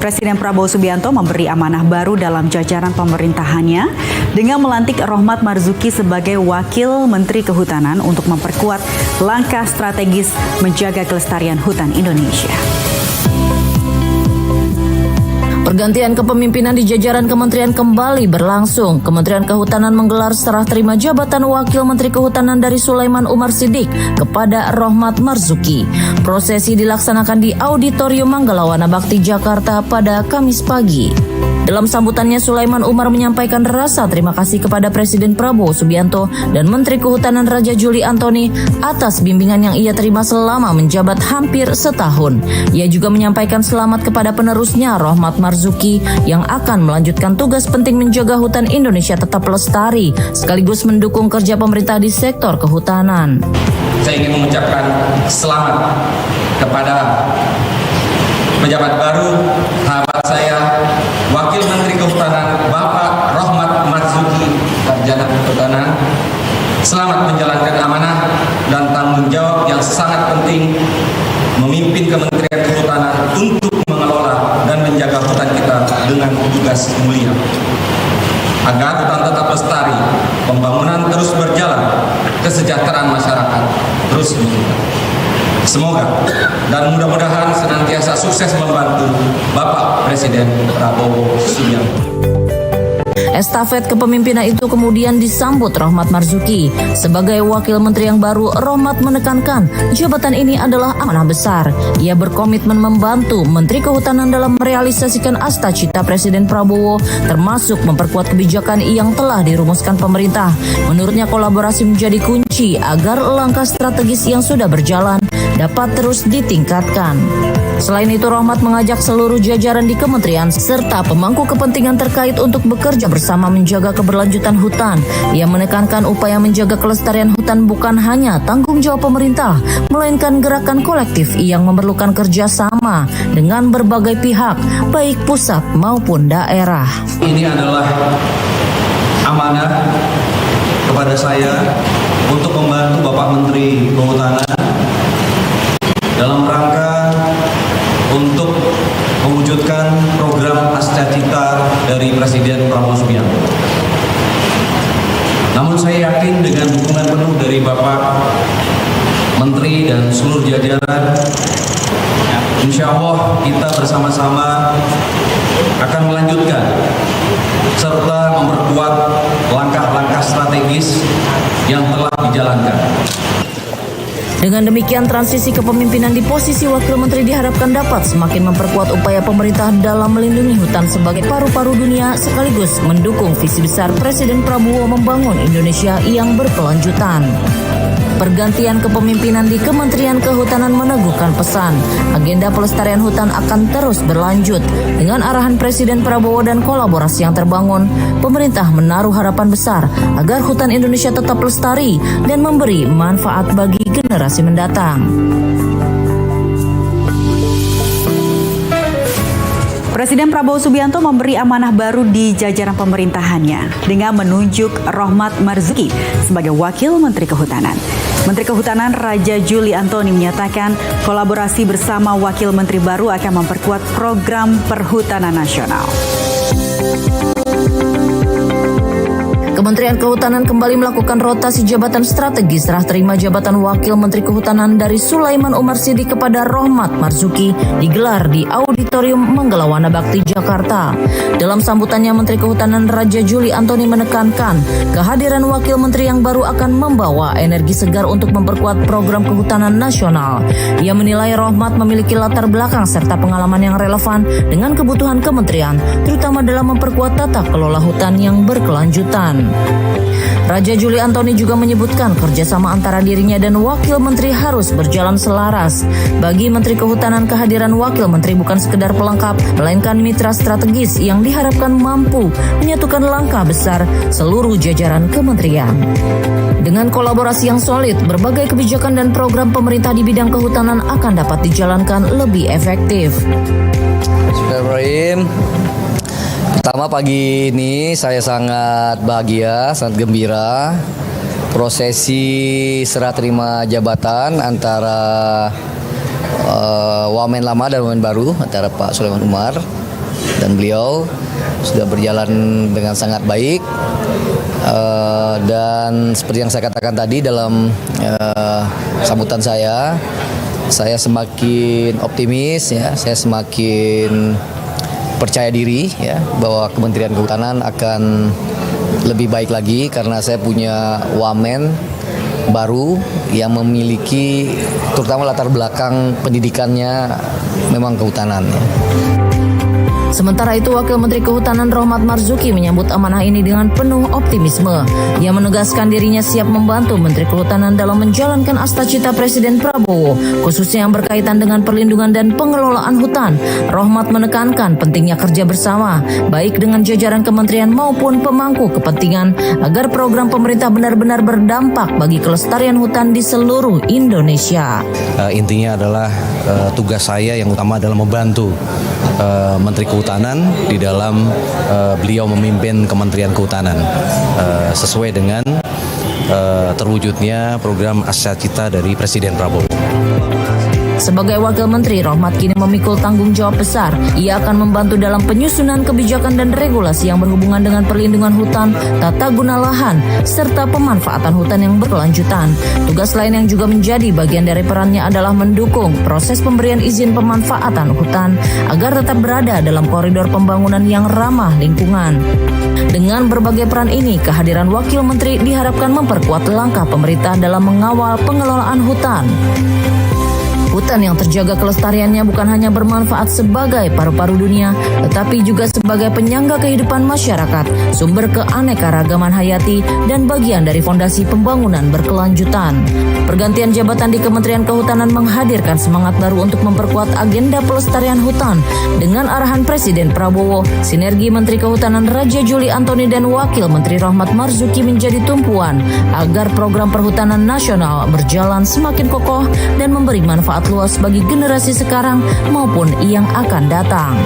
Presiden Prabowo Subianto memberi amanah baru dalam jajaran pemerintahannya dengan melantik Rohmat Marzuki sebagai Wakil Menteri Kehutanan untuk memperkuat langkah strategis menjaga kelestarian hutan Indonesia. Pergantian kepemimpinan di jajaran kementerian kembali berlangsung. Kementerian Kehutanan menggelar serah terima jabatan Wakil Menteri Kehutanan dari Sulaiman Umar Siddiq kepada Rohmat Marzuki. Prosesi dilaksanakan di Auditorium Manggalawana Bakti Jakarta pada Kamis pagi. Dalam sambutannya, Sulaiman Umar menyampaikan rasa terima kasih kepada Presiden Prabowo Subianto dan Menteri Kehutanan Raja Juli Antoni atas bimbingan yang ia terima selama menjabat hampir setahun. Ia juga menyampaikan selamat kepada penerusnya Rohmat Marzuki yang akan melanjutkan tugas penting menjaga hutan Indonesia tetap lestari sekaligus mendukung kerja pemerintah di sektor kehutanan. Saya ingin mengucapkan selamat kepada pejabat baru, sahabat saya, Wakil Menteri Kehutanan Bapak Rohmat Marzuki, Sarjana Kehutanan. Selamat menjalankan amanah dan tanggung jawab yang sangat penting memimpin Kementerian Kehutanan untuk mengelola dan menjaga hutan kita dengan tugas mulia. Agar hutan tetap lestari, pembangunan terus berjalan, kesejahteraan masyarakat terus meningkat. Semoga dan mudah-mudahan senantiasa sukses membantu Bapak Presiden Prabowo Subianto. Estafet kepemimpinan itu kemudian disambut Rohmat Marzuki. Sebagai Wakil Menteri yang baru, Rohmat menekankan jabatan ini adalah amanah besar. Ia berkomitmen membantu Menteri Kehutanan dalam merealisasikan asta-cita Presiden Prabowo, termasuk memperkuat kebijakan yang telah dirumuskan pemerintah. Menurutnya, kolaborasi menjadi kunci agar langkah strategis yang sudah berjalan dapat terus ditingkatkan. Selain itu, Rohmat mengajak seluruh jajaran di kementerian serta pemangku kepentingan terkait untuk bekerja bersama menjaga keberlanjutan hutan. Ia menekankan upaya menjaga kelestarian hutan bukan hanya tanggung jawab pemerintah, melainkan gerakan kolektif yang memerlukan kerjasama dengan berbagai pihak, baik pusat maupun daerah. Ini adalah amanah kepada saya untuk membantu Bapak Menteri Kehutanan dalam rangka untuk mewujudkan program asta-cita dari Presiden Prabowo Subianto. Namun saya yakin dengan dukungan penuh dari Bapak Menteri dan seluruh jajaran, insya Allah kita bersama-sama akan melanjutkan serta memperkuat langkah-langkah strategis yang telah dijalankan. Dengan demikian, transisi kepemimpinan di posisi Wakil Menteri diharapkan dapat semakin memperkuat upaya pemerintah dalam melindungi hutan sebagai paru-paru dunia sekaligus mendukung visi besar Presiden Prabowo membangun Indonesia yang berkelanjutan. Pergantian kepemimpinan di Kementerian Kehutanan meneguhkan pesan agenda pelestarian hutan akan terus berlanjut. Dengan arahan Presiden Prabowo dan kolaborasi yang terbangun, pemerintah menaruh harapan besar agar hutan Indonesia tetap lestari dan memberi manfaat bagi generasi mendatang. Presiden Prabowo Subianto memberi amanah baru di jajaran pemerintahannya dengan menunjuk Rohmat Marzuki sebagai Wakil Menteri Kehutanan. Menteri Kehutanan Raja Juli Antoni menyatakan kolaborasi bersama Wakil Menteri baru akan memperkuat program perhutanan nasional. Kementerian Kehutanan kembali melakukan rotasi jabatan strategis serah terima jabatan Wakil Menteri Kehutanan dari Sulaiman Umar Siddiq kepada Rohmat Marzuki digelar di Auditorium Manggalawana Bakti Jakarta. Dalam sambutannya, Menteri Kehutanan Raja Juli Antoni menekankan kehadiran Wakil Menteri yang baru akan membawa energi segar untuk memperkuat program kehutanan nasional. Ia menilai Rohmat memiliki latar belakang serta pengalaman yang relevan dengan kebutuhan kementerian, terutama dalam memperkuat tata kelola hutan yang berkelanjutan. Raja Juli Antoni juga menyebutkan kerjasama antara dirinya dan Wakil Menteri harus berjalan selaras. Bagi Menteri Kehutanan, kehadiran Wakil Menteri bukan sekedar pelengkap, melainkan mitra strategis yang diharapkan mampu menyatukan langkah besar seluruh jajaran kementerian. Dengan kolaborasi yang solid, berbagai kebijakan dan program pemerintah di bidang kehutanan akan dapat dijalankan lebih efektif. Bismillahirrahmanirrahim. Pertama, pagi ini saya sangat bahagia, sangat gembira. Prosesi serah terima jabatan antara Wamen lama dan Wamen baru antara Pak Sulaiman Umar dan beliau sudah berjalan dengan sangat baik. Dan seperti yang saya katakan tadi dalam sambutan saya semakin optimis ya, saya semakin percaya diri ya bahwa Kementerian Kehutanan akan lebih baik lagi karena saya punya wamen baru yang memiliki terutama latar belakang pendidikannya memang kehutanan ya. Sementara itu, Wakil Menteri Kehutanan Rohmat Marzuki menyambut amanah ini dengan penuh optimisme. Ia menegaskan dirinya siap membantu Menteri Kehutanan dalam menjalankan astacita Presiden Prabowo, khususnya yang berkaitan dengan perlindungan dan pengelolaan hutan. Rohmat menekankan pentingnya kerja bersama, baik dengan jajaran kementerian maupun pemangku kepentingan, agar program pemerintah benar-benar berdampak bagi kelestarian hutan di seluruh Indonesia. Intinya adalah tugas saya yang utama adalah membantu Menteri Kehutanan di dalam beliau memimpin Kementerian Kehutanan sesuai dengan terwujudnya program Astacita dari Presiden Prabowo. Sebagai Wakil Menteri, Rohmat kini memikul tanggung jawab besar. Ia akan membantu dalam penyusunan kebijakan dan regulasi yang berhubungan dengan perlindungan hutan, tata guna lahan, serta pemanfaatan hutan yang berkelanjutan. Tugas lain yang juga menjadi bagian dari perannya adalah mendukung proses pemberian izin pemanfaatan hutan agar tetap berada dalam koridor pembangunan yang ramah lingkungan. Dengan berbagai peran ini, kehadiran Wakil Menteri diharapkan memperkuat langkah pemerintah dalam mengawal pengelolaan hutan. Hutan yang terjaga kelestariannya bukan hanya bermanfaat sebagai paru-paru dunia, tetapi juga sebagai penyangga kehidupan masyarakat, sumber keanekaragaman hayati, dan bagian dari fondasi pembangunan berkelanjutan. Pergantian jabatan di Kementerian Kehutanan menghadirkan semangat baru untuk memperkuat agenda pelestarian hutan. Dengan arahan Presiden Prabowo, sinergi Menteri Kehutanan Raja Juli Antoni dan Wakil Menteri Rohmat Marzuki menjadi tumpuan agar program perhutanan nasional berjalan semakin kokoh dan memberi manfaat luas bagi generasi sekarang maupun yang akan datang.